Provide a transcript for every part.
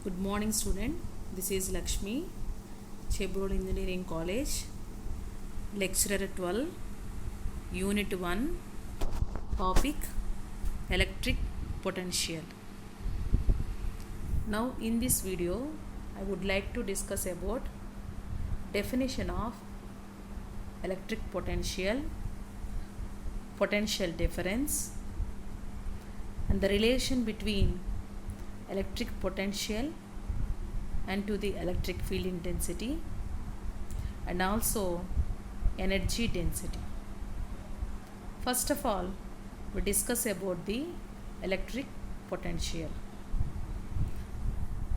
Good morning, student. This is Lakshmi, Chebrol Engineering College, lecturer 12, Unit 1, topic electric potential. Now, in this video, I would like to discuss about definition of electric potential, potential difference, and the relation between electric potential and to the electric field intensity and also energy density. First of all, we discuss about the electric potential.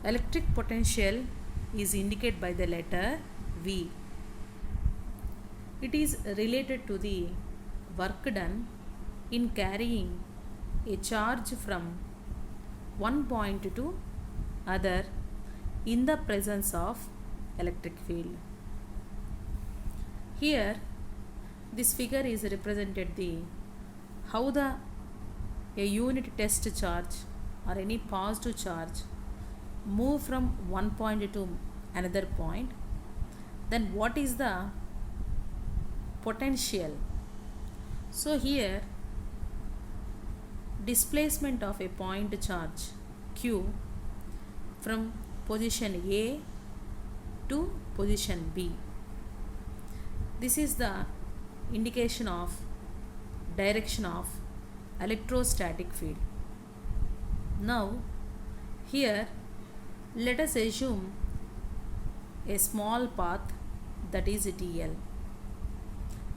Electric potential is indicated by the letter V. It is related to the work done in carrying a charge from one point to other in the presence of electric field. Here this figure is represented the how a unit test charge or any positive charge move from one point to another point, then what is the potential. So here displacement of a point charge Q from position A to position B. This is the indication of direction of electrostatic field. Now here let us assume a small path, that is dl,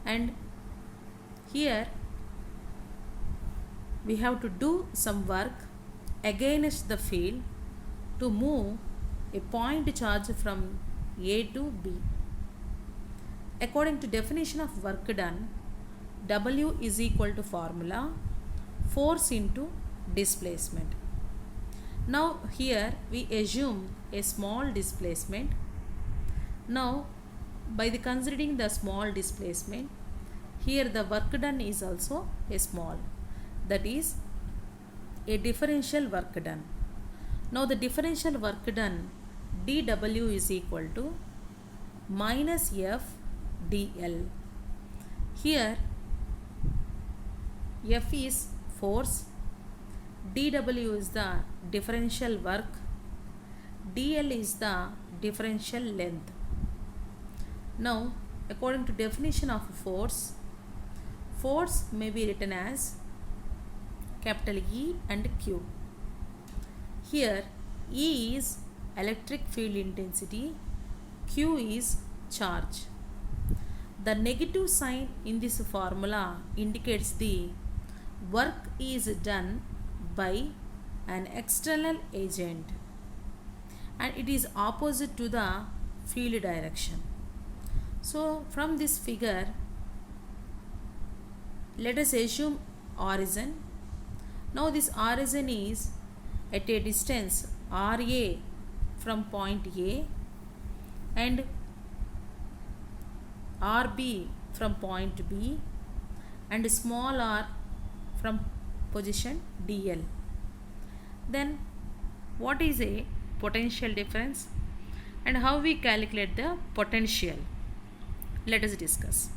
and here we have to do some work against the field to move a point charge from A to B. According to definition of work done, W is equal to formula force into displacement. Now here we assume a small displacement. Now by the considering the small displacement, here the work done is also a small, that is a differential work done. Now the differential work done dW is equal to minus F dl. Here F is force, dW is the differential work, dl is the differential length. Now according to definition of force, force may be written as capital E and Q. Here E is electric field intensity, Q is charge. The negative sign in this formula indicates the work is done by an external agent and it is opposite to the field direction. So from this figure, let us assume origin. Now this origin is at a distance RA from point A and RB from point B and small r from position DL. Then what is a potential difference and how we calculate the potential? Let us discuss.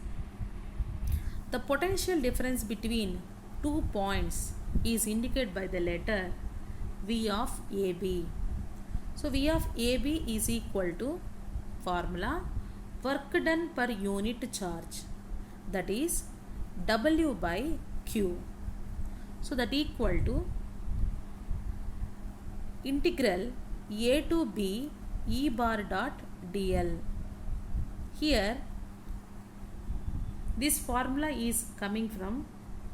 The potential difference between 2 points is indicated by the letter V of AB. So V of AB is equal to formula work done per unit charge, that is W by Q. So that equal to integral A to B E bar dot dl. Here this formula is coming from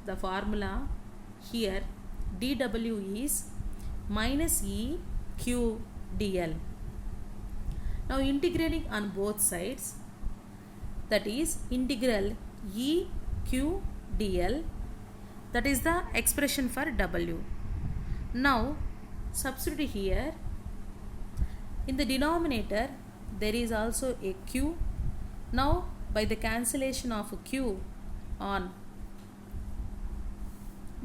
the formula here dW is minus E Q dl. Now integrating on both sides, that is integral E Q dl, that is the expression for W. Now substitute here in the denominator there is also a Q. Now by the cancellation of Q on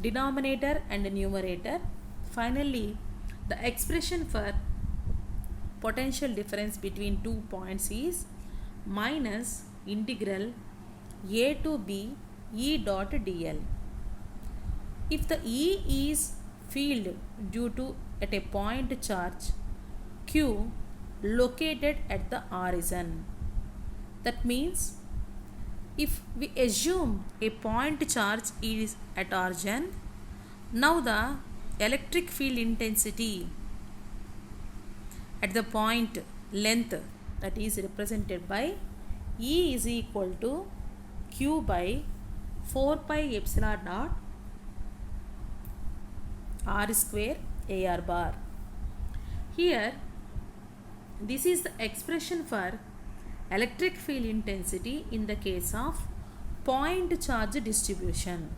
denominator and numerator, finally the expression for potential difference between 2 points is minus integral a to b E dot dl. If the E is field due to at a point charge Q located at the origin, that means if we assume a point charge is at origin, now the electric field intensity at the point length, that is represented by E is equal to Q by 4 pi epsilon naught r square AR bar. Here this is the expression for electric field intensity in the case of point charge distribution.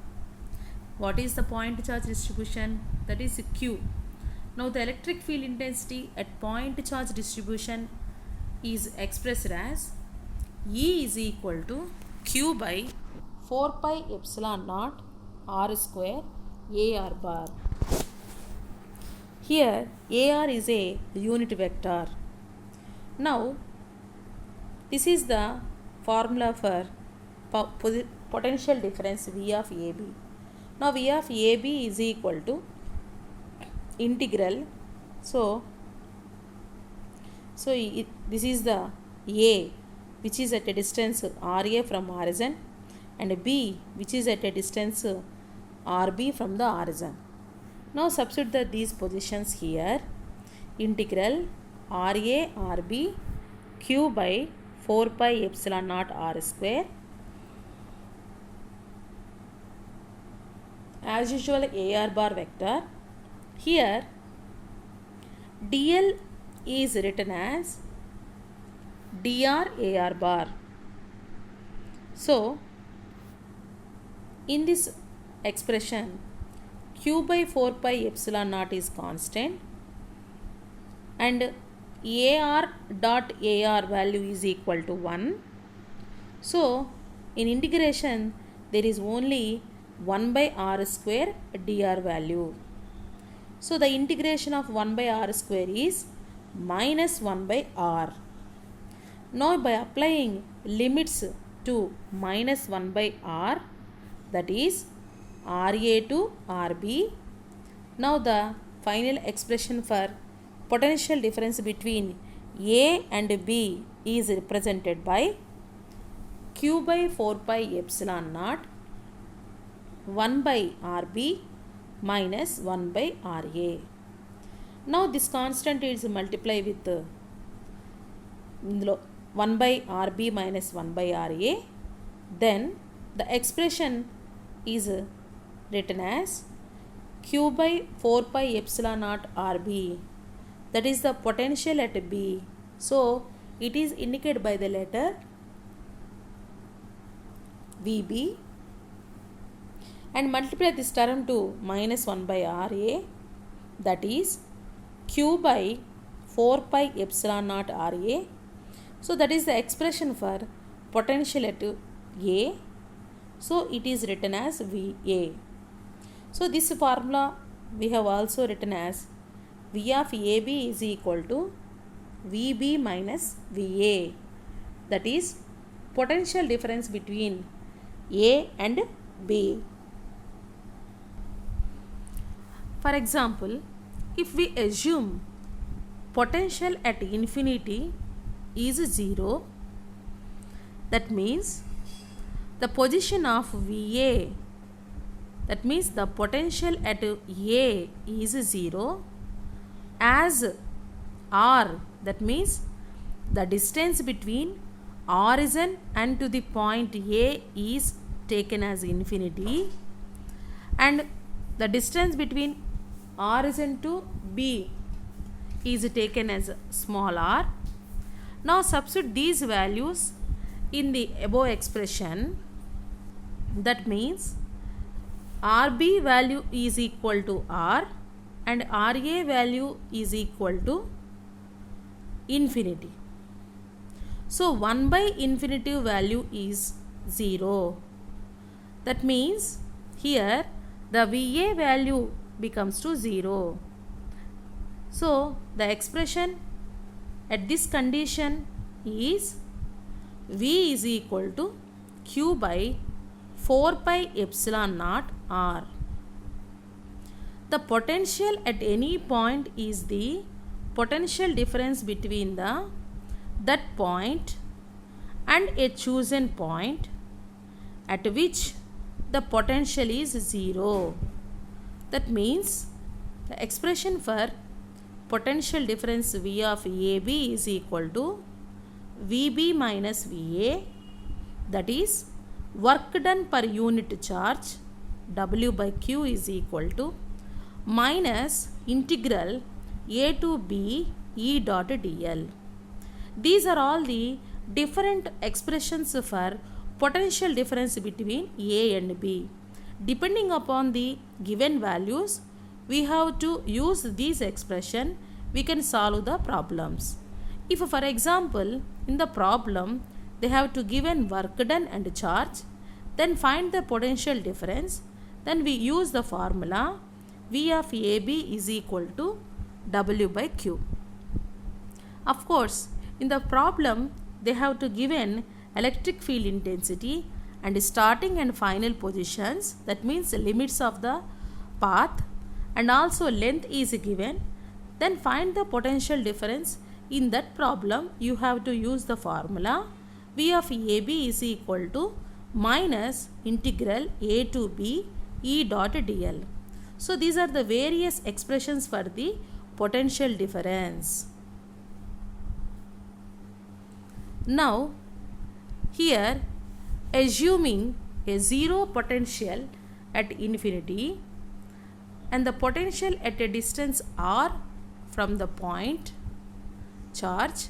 What is the point charge distribution? That is Q. Now the electric field intensity at point charge distribution is expressed as E is equal to Q by 4 pi epsilon naught r square AR bar. Here AR is a unit vector. Now this is the formula for potential difference V of AB. Now V of AB is equal to integral. This is the A, which is at a distance RA from origin, and B, which is at a distance RB from the origin. Now substitute these positions here. Integral RA RB Q by 4 pi epsilon naught r square. As usual, AR bar vector. Here DL is written as dr AR bar. So in this expression, Q by 4 pi epsilon naught is constant and AR dot AR value is equal to 1. So in integration there is only 1 by r square dr value. So the integration of 1 by r square is minus 1 by r. Now by applying limits to minus 1 by r, that is RA to RB, now the final expression for potential difference between A and B is represented by Q by 4 pi epsilon naught 1 by RB minus 1 by RA. Now this constant is multiplied with 1 by RB minus 1 by RA. Then the expression is written as Q by 4 pi epsilon naught RB, that is the potential at B. So it is indicated by the letter VB, and multiply this term to minus 1 by RA, that is Q by 4 pi epsilon naught RA. So that is the expression for potential at A. So it is written as VA. So this formula we have also written as V of AB is equal to VB minus VA, that is potential difference between A and B. For example, if we assume potential at infinity is 0, that means the position of VA, that means the potential at A is 0 as R, that means the distance between origin and to the point A is taken as infinity, and the distance between origin to B is taken as small r. Now substitute these values in the above expression. That means RB value is equal to R and RA value is equal to infinity. So 1 by infinity value is 0. That means here the VA value becomes to 0. So the expression at this condition is V is equal to Q by 4 pi epsilon naught R. The potential at any point is the potential difference between that point and a chosen point at which the potential is 0. That means the expression for potential difference V of AB is equal to VB minus VA, that is work done per unit charge W by Q is equal to minus integral A to B E dot dl. These are all the different expressions for potential difference between A and B. Depending upon the given values, we have to use these expression, we can solve the problems. If for example in the problem they have to given work done and charge, then find the potential difference, then we use the formula V of AB is equal to W by Q. Of course, in the problem they have to given electric field intensity and starting and final positions, that means the limits of the path, and also length is given. Then find the potential difference. In that problem you have to use the formula V of AB is equal to minus integral A to B E dot dl. So these are the various expressions for the potential difference. Now here, assuming a zero potential at infinity and the potential at a distance r from the point charge,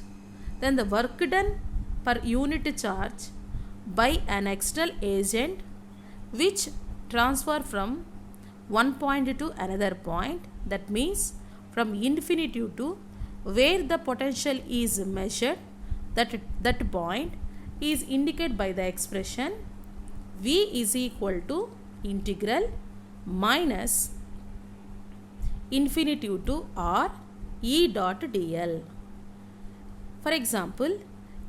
then the work done per unit charge by an external agent which transfer from one point to another point, that means from infinity to where the potential is measured, that point is indicated by the expression V is equal to integral minus infinity to R E dot dl. For example,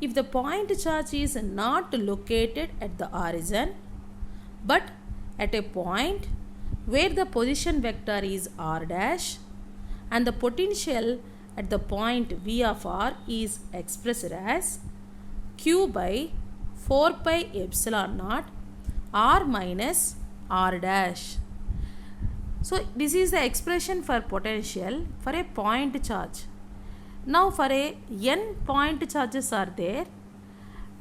if the point charge is not located at the origin but at a point where the position vector is r dash and the potential at the point V of r is expressed as Q by 4 pi epsilon naught r minus r dash. So this is the expression for potential for a point charge. Now for a n point charges are there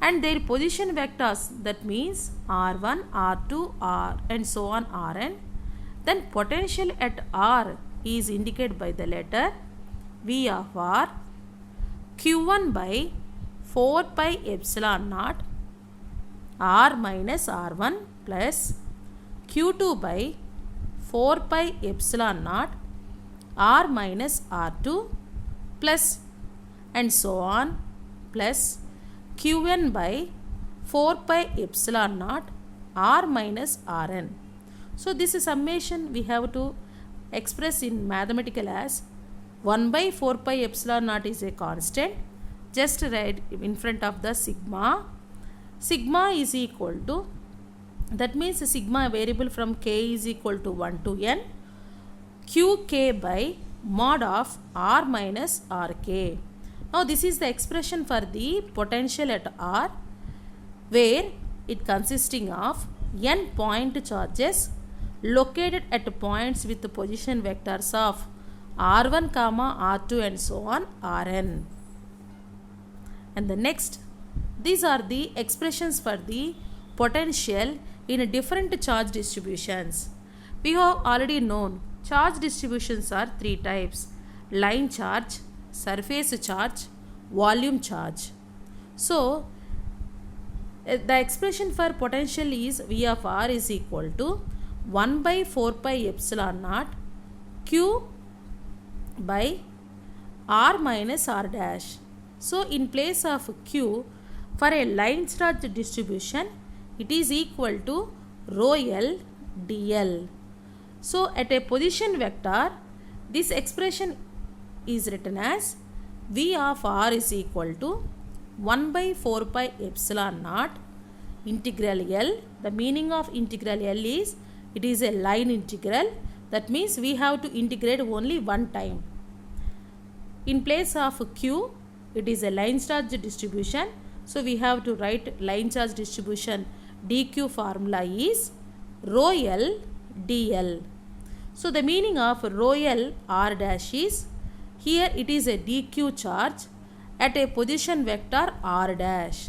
and their position vectors, that means r1, r2, r and so on rn, then potential at r is indicated by the letter V of r Q1 by 4 pi epsilon naught r minus r1 plus Q2 by 4 pi epsilon naught r minus r2 plus and so on plus Qn by 4 pi epsilon naught r minus rn. So this summation we have to express in mathematical as 1 by 4 pi epsilon naught is a constant, just write in front of the sigma. Sigma is equal to, that means sigma variable from k is equal to 1 to n, qk by mod of r minus rk. Now this is the expression for the potential at r, where it consisting of n point charges located at points with the position vectors of r1, r2 and so on rn. And the next, these are the expressions for the potential in different charge distributions. We have already known charge distributions are three types: line charge, surface charge, volume charge. So the expression for potential is V of r is equal to 1 by 4 pi epsilon naught q by r minus r dash. So in place of q, for a line charge distribution, it is equal to rho l dl. So at a position vector, this expression is written as V of r is equal to 1 by 4 pi epsilon naught integral L. The meaning of integral L is it is a line integral. That means we have to integrate only one time. In place of Q, it is a line charge distribution. So we have to write line charge distribution dq formula is rho L dl. So the meaning of rho L r dash is, here it is a dq charge at a position vector r dash.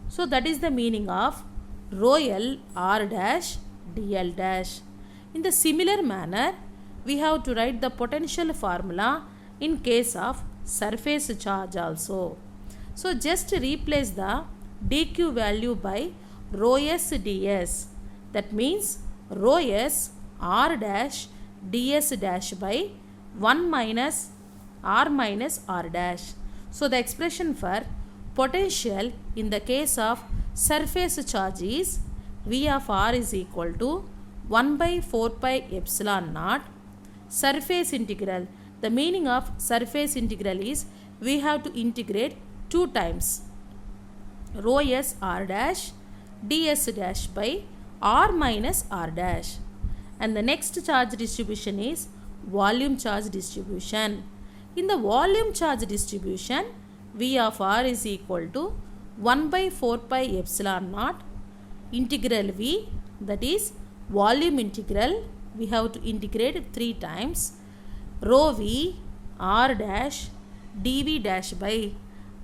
So that is the meaning of rho L r dash dl dash. In the similar manner, we have to write the potential formula in case of surface charge also. So just replace the dq value by rho s ds. That means rho s r dash ds dash by 1 minus r minus r dash. So the expression for potential in the case of surface charge is V of r is equal to 1 by 4 pi epsilon naught surface integral. The meaning of surface integral is we have to integrate two times rho s r dash ds dash by r minus r dash. And the next charge distribution is volume charge distribution. In the volume charge distribution, V of r is equal to 1 by 4 pi epsilon naught integral V, that is volume integral. We have to integrate three times rho V r dash dV dash by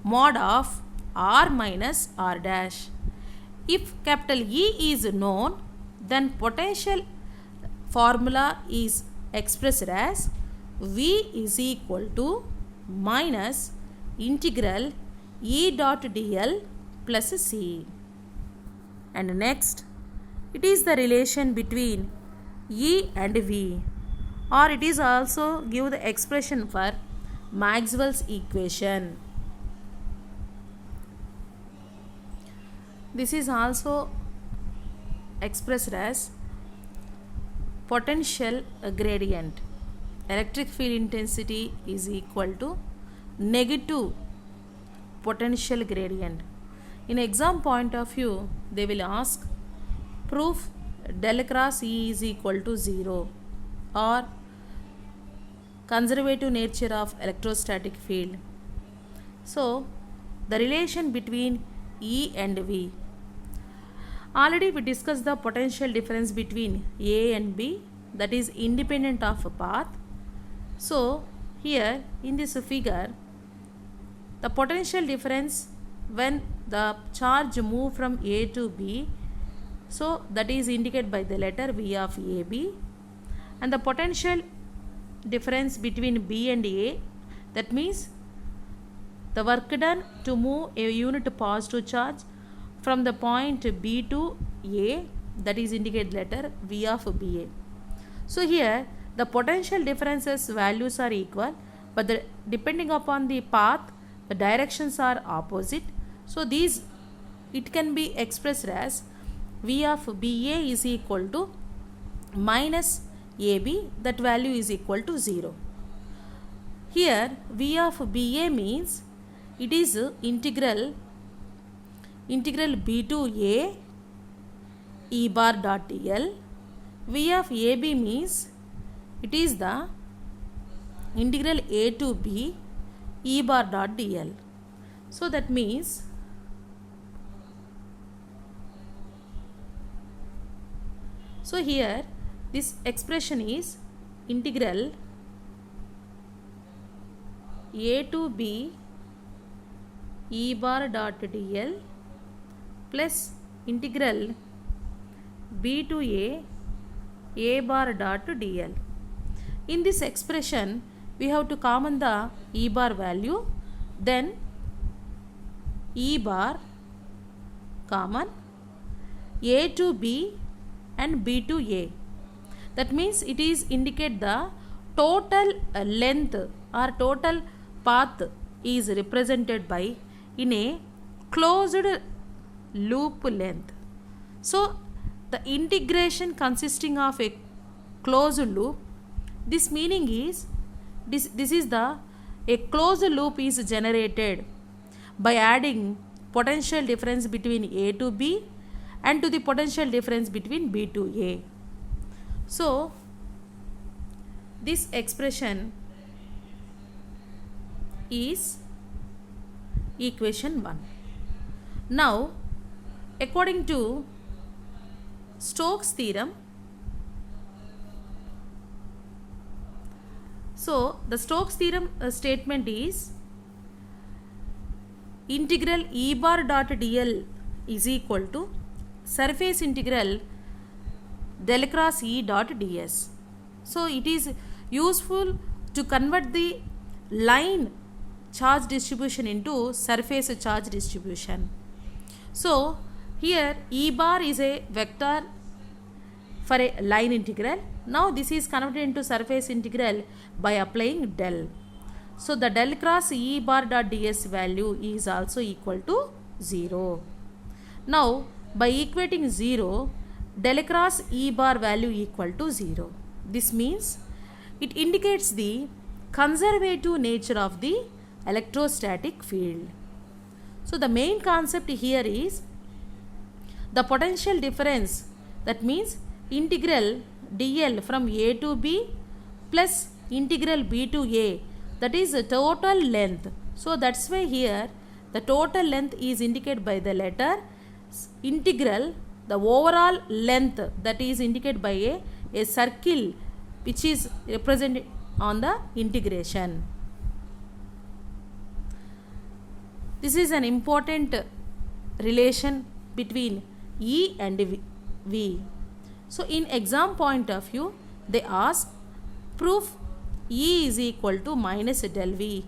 mod of r minus r dash. If capital E is known, then potential formula is expressed as V is equal to minus integral E dot dl plus C. And next, it is the relation between E and V, or it is also give the expression for Maxwell's equation. This is also expressed as potential gradient. Electric field intensity is equal to negative potential gradient. In exam point of view, they will ask proof del cross E is equal to 0 or conservative nature of electrostatic field. So the relation between E and V. Already we discussed the potential difference between A and B, that is independent of a path. So here in this figure, the potential difference when the charge move from A to B, so that is indicated by the letter V of AB, and the potential difference between B and A, that means the work done to move a unit positive charge from the point B to A, that is indicated letter V of BA. So here the potential differences values are equal, but depending upon the path, the directions are opposite. So these, it can be expressed as V of BA is equal to minus AB, that value is equal to 0. Here V of BA means it is integral B to A E bar dot dl. V of AB means it is the integral A to B E bar dot dl. So that means here this expression is integral A to B E bar dot dl plus integral B to A bar dot dl. In this expression, we have to common the E bar value, then E bar common, A to B and B to A. That means it is indicate the total length or total path is represented by in a closed loop length. So the integration consisting of a closed loop, this meaning is this is the a closed loop is generated by adding potential difference between A to B and to the potential difference between B to A. So this expression is equation 1. Now according to Stokes theorem, so the Stokes theorem statement is integral E bar dot dl is equal to surface integral del cross E dot ds. So it is useful to convert the line charge distribution into surface charge distribution. So here E bar is a vector for a line integral. Now this is converted into surface integral by applying del. So the del cross E bar dot ds value is also equal to 0. Now by equating 0, del cross E bar value equal to 0. This means it indicates the conservative nature of the electrostatic field. So the main concept here is the potential difference, that means integral dl from A to B plus integral B to A, that is the total length. So that's why here the total length is indicated by the letter integral, the overall length that is indicated by a circle which is represented on the integration. This is an important relation between E and V. So in exam point of view, they ask proof E is equal to minus del V,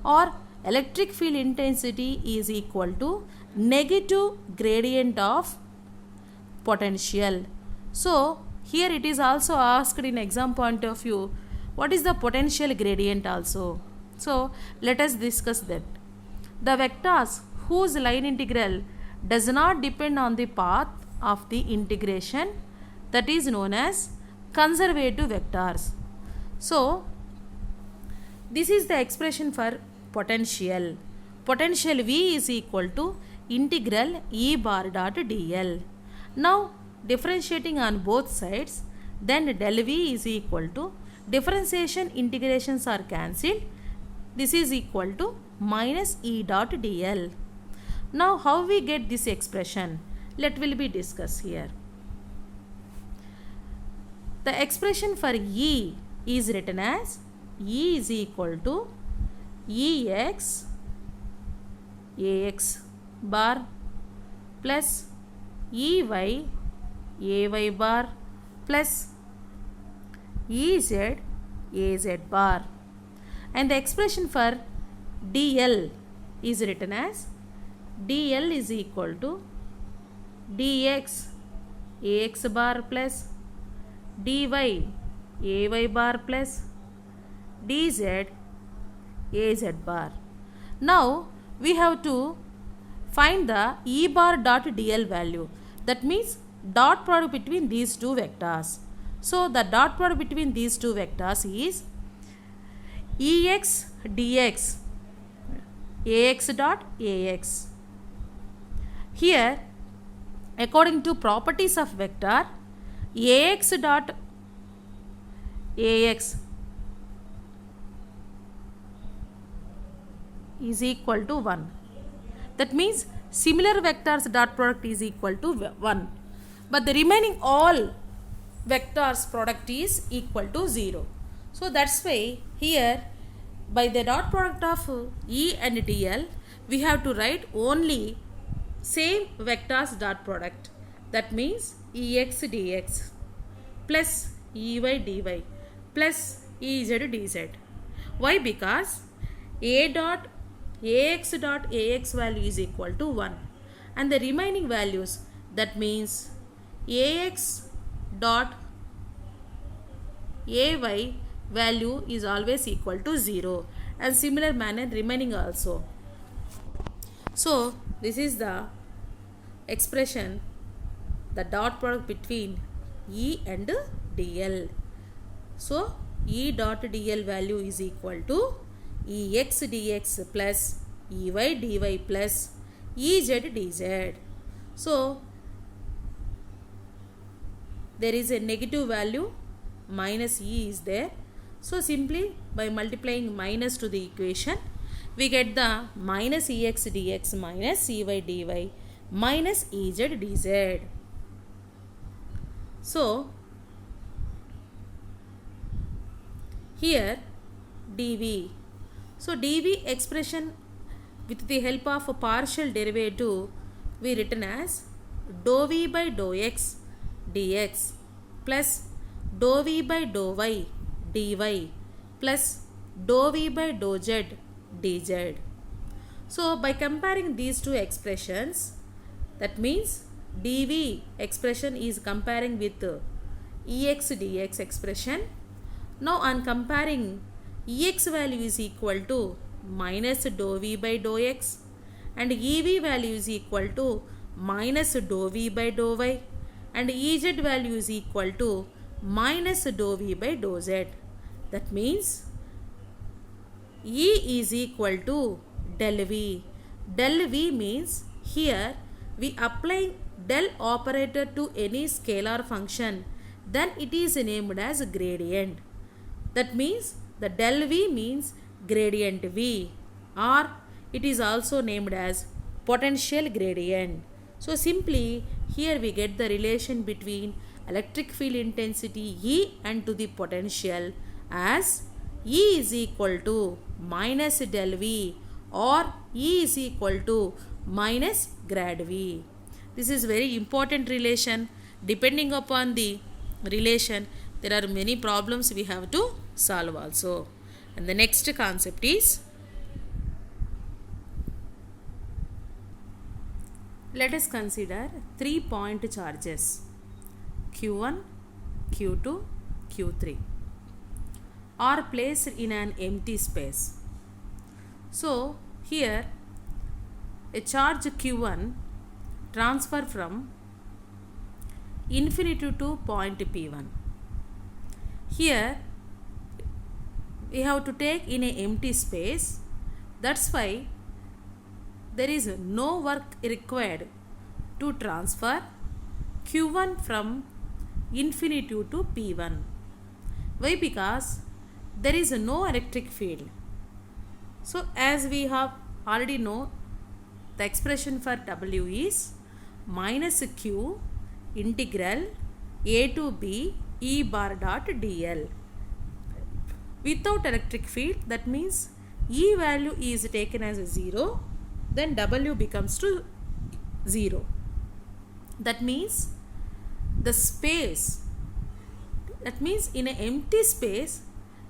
or electric field intensity is equal to negative gradient of potential. So here it is also asked in exam point of view, what is the potential gradient also. So let us discuss that. The vectors whose line integral does not depend on the path of the integration, that is known as conservative vectors. So this is the expression for potential. Potential V is equal to integral E bar dot dl. Now differentiating on both sides, then del V is equal to, differentiation integrations are cancelled, this is equal to minus E dot dl. Now how we get this expression? Let will be discussed here. The expression for E is written as E is equal to Ex Ax bar plus Ey Ay bar plus Ez Az bar, and the expression for dl is written as dl is equal to dx Ax bar plus dy Ay bar plus dz Az bar. Now we have to find the E bar dot dl value, that means dot product between these two vectors. So the dot product between these two vectors is Ex dx Ax dot Ax. Here according to properties of vector, Ax dot Ax is equal to 1. That means similar vectors dot product is equal to 1. But the remaining all vectors product is equal to 0. So that's why here by the dot product of E and dl, we have to write only same vectors dot product. That means Ex dx plus Ey dy plus Ez dz. Why? Because A dot Ax dot Ax value is equal to 1, and the remaining values, that means Ax dot Ay value is always equal to 0, and similar manner remaining also. So this is the expression, the dot product between E and dl. So E dot dl value is equal to Ex dx plus Ey dy plus Ez dz. So there is a negative value, minus E is there. So simply by multiplying minus to the equation, we get the minus Ex dx minus Ey dy minus Ez dz. So here dv. So dv expression with the help of a partial derivative we written as dou v by dou x dx plus dou v by dou y dy plus dou v by dou z dz. So by comparing these two expressions, that means dv expression is comparing with Ex dx expression. Now on comparing, Ex value is equal to minus dou v by dou x and Ev value is equal to minus dou v by dou y and Ez value is equal to minus dou v by dou z. That means E is equal to del v. Del v means here we apply del operator to any scalar function, then it is named as gradient. That means the del v means gradient v, or it is also named as potential gradient. So simply here we get the relation between electric field intensity E and to the potential as E is equal to minus del v or E is equal to minus grad v. This is very important relation. Depending upon the relation, there are many problems we have to solve also. And the next concept is, let us consider 3-point charges Q1, Q2, Q3 are placed in an empty space. So here a charge Q1 transfer from infinity to point P1. Here we have to take in an empty space. That's why there is no work required to transfer Q1 from infinity to P1. Why? Because there is no electric field. So as we have already know, the expression for W is minus Q integral A to B E bar dot dl. Without electric field, that means E value is taken as a 0, then W becomes to 0. That means the space, that means in an empty space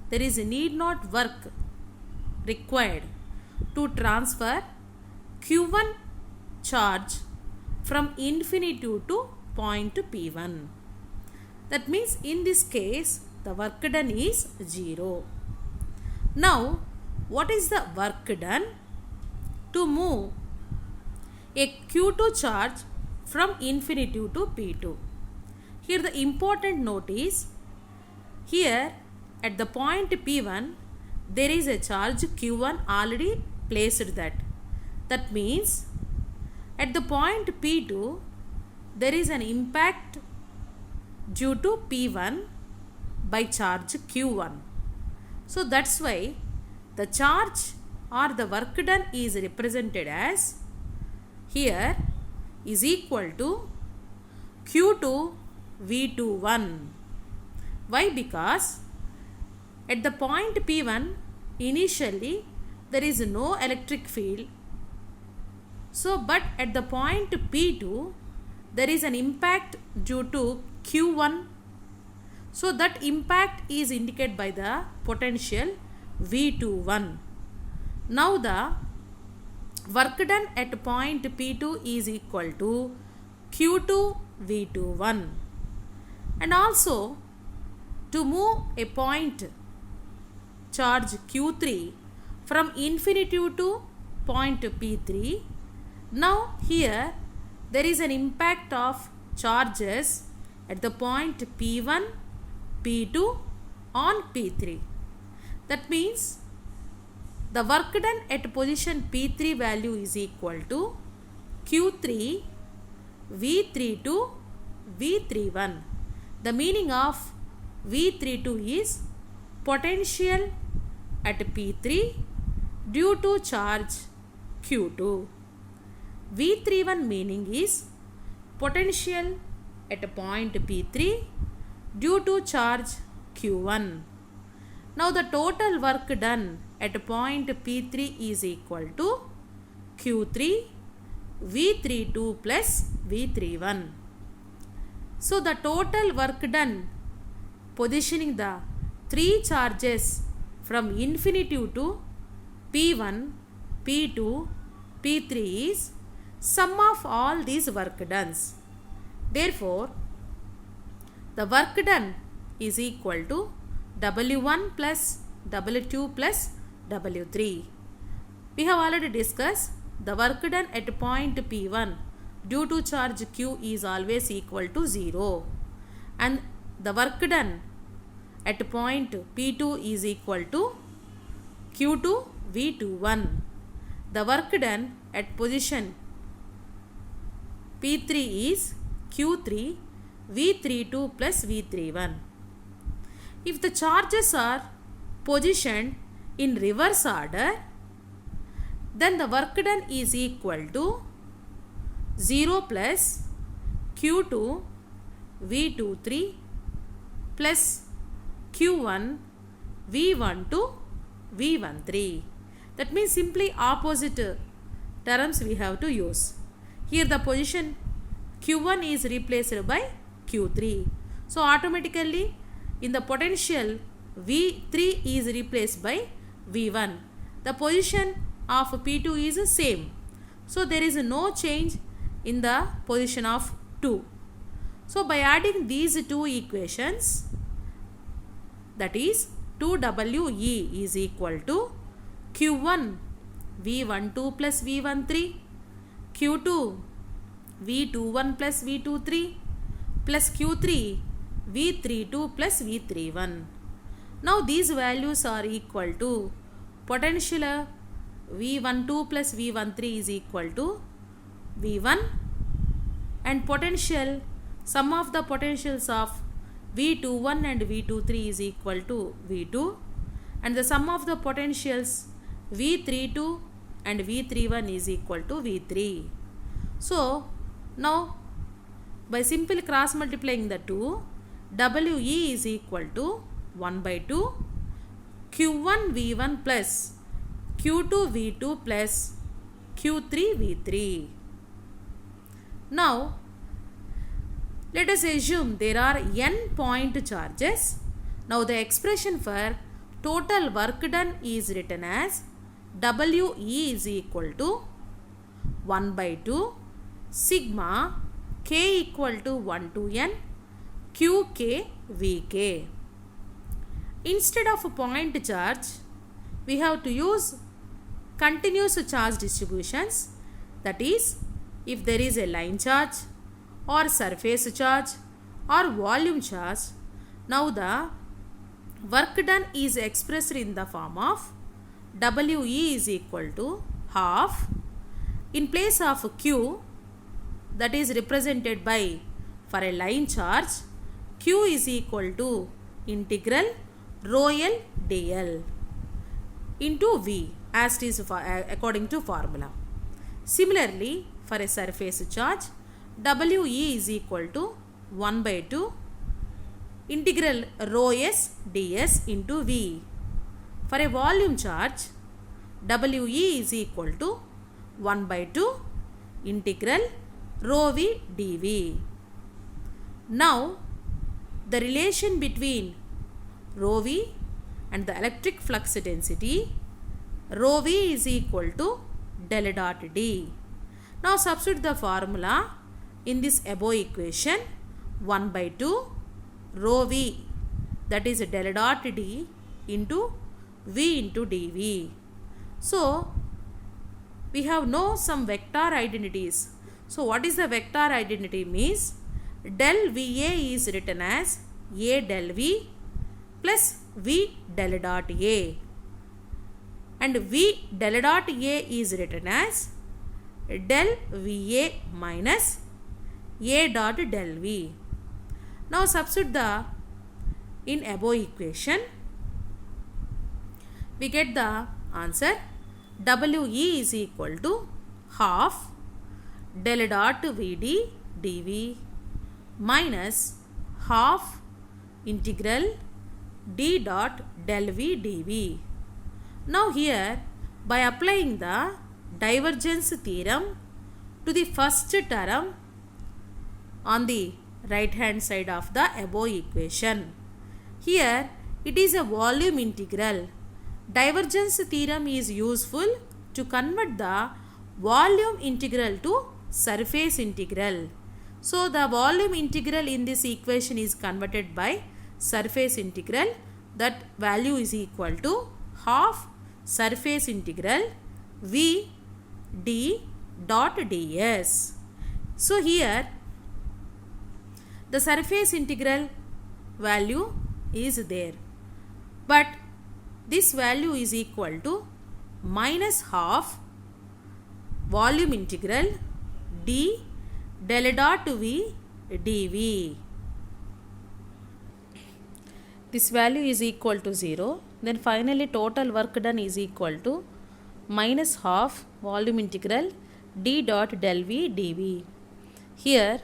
there is a need not work required to transfer Q1 charge from infinity to point P1. That means in this case the work done is 0. Now what is the work done? To move a Q2 charge from infinity to P2. Here the important note is, here at the point P1 there is a charge Q1 already placed that. That means at the point P2 there is an impact due to P1 by charge Q1. So that's why the charge or the work done is represented as here is equal to Q2 V21. Why? Because at the point P1 initially there is no electric field. So but at the point P2 there is an impact due to Q1. So that impact is indicated by the potential V21. Now the work done at point P2 is equal to Q2 V21. And also to move a point charge Q3 from infinity to point P3, now here there is an impact of charges at the point P1, P2 on P3. That means the work done at position P3 value is equal to Q3 V32 V31. The meaning of V32 is potential at P3 due to charge Q2. V31 meaning is potential at point P3 due to charge Q1. Now the total work done at point P3 is equal to Q3 V32 plus V31. So the total work done positioning the three charges from infinitive to P1, P2, P3 is sum of all these work dones. Therefore, the work done is equal to W1 plus W2 plus W3. We have already discussed the work done at point P1 due to charge Q is always equal to 0, and the work done at point P2 is equal to Q2 V21. The work done at position P3 is Q3 V32 plus V31. If the charges are positioned in reverse order, then the work done is equal to 0 plus Q2 V23 plus Q1 V12 V13. That means simply opposite terms we have to use. Here the position Q1 is replaced by Q3. So automatically in the potential V3 is replaced by V1. The position of P2 is same. So there is no change in the position of 2. So by adding these two equations, that is 2WE is equal to Q1 V12 plus V13, Q2 V21 plus V23 plus Q3 V32 plus V31. Now these values are equal to potential V12 plus V13 is equal to V1, and potential sum of the potentials of V21 and V23 is equal to V2, and the sum of the potentials V32 and V31 is equal to V3. So now by simple cross multiplying the two, WE is equal to 1 by 2 Q1 V1 plus Q2 V2 plus Q3 V3. Now let us assume there are n point charges. Now the expression for total work done is written as WE is equal to 1 by 2 sigma k equal to 1 to n Qk Vk. Instead of a point charge, we have to use continuous charge distributions. That is, if there is a line charge or surface charge or volume charge, now the work done is expressed in the form of WE is equal to half, in place of Q, that is represented by, for a line charge, Q is equal to integral rho L dl into V as it is according to formula. Similarly, for a surface charge, WE is equal to 1 by 2 integral rho S ds into V. For a volume charge, WE is equal to 1 by 2 integral rho V dV. Now, the relation between rho V and the electric flux density, rho V is equal to del dot D. Now substitute the formula in this above equation. 1 by 2 rho V, that is del dot D into V into dV. So we have know some vector identities. So what is the vector identity means? Del VA is written as A del V plus V del dot A, and V del dot A is written as del VA minus A dot del V. Now substitute the in above equation. We get the answer WE is equal to half del dot VD dV minus half integral d dot del V dV. Now here, by applying the divergence theorem to the first term on the right hand side of the above equation, here it is a volume integral. Divergence theorem is useful to convert the volume integral to surface integral. So the volume integral in this equation is converted by surface integral. That value is equal to half surface integral V d dot ds. So here the surface integral value is there, but this value is equal to minus half volume integral d del dot V dV. This value is equal to 0. Then finally total work done is equal to minus half volume integral d dot del V dV. Here,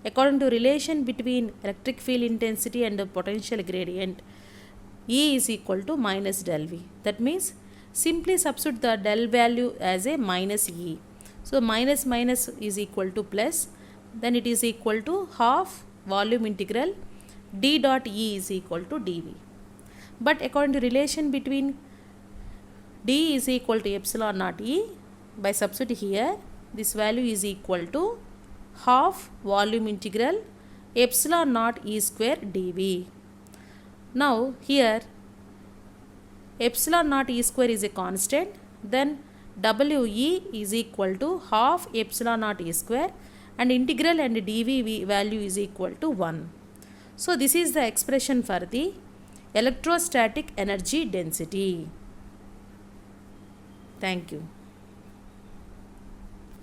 according to relation between electric field intensity and the potential gradient, E is equal to minus del V. That means simply substitute the del value as a minus E. So minus minus is equal to plus, then it is equal to half volume integral d dot E is equal to dV. But according to relation between d is equal to epsilon naught E, by substitute here, this value is equal to half volume integral epsilon naught E square dV. Now here epsilon naught E square is a constant, then WE is equal to half epsilon naught E square, and integral and dV value is equal to 1. So this is the expression for the electrostatic energy density. Thank you.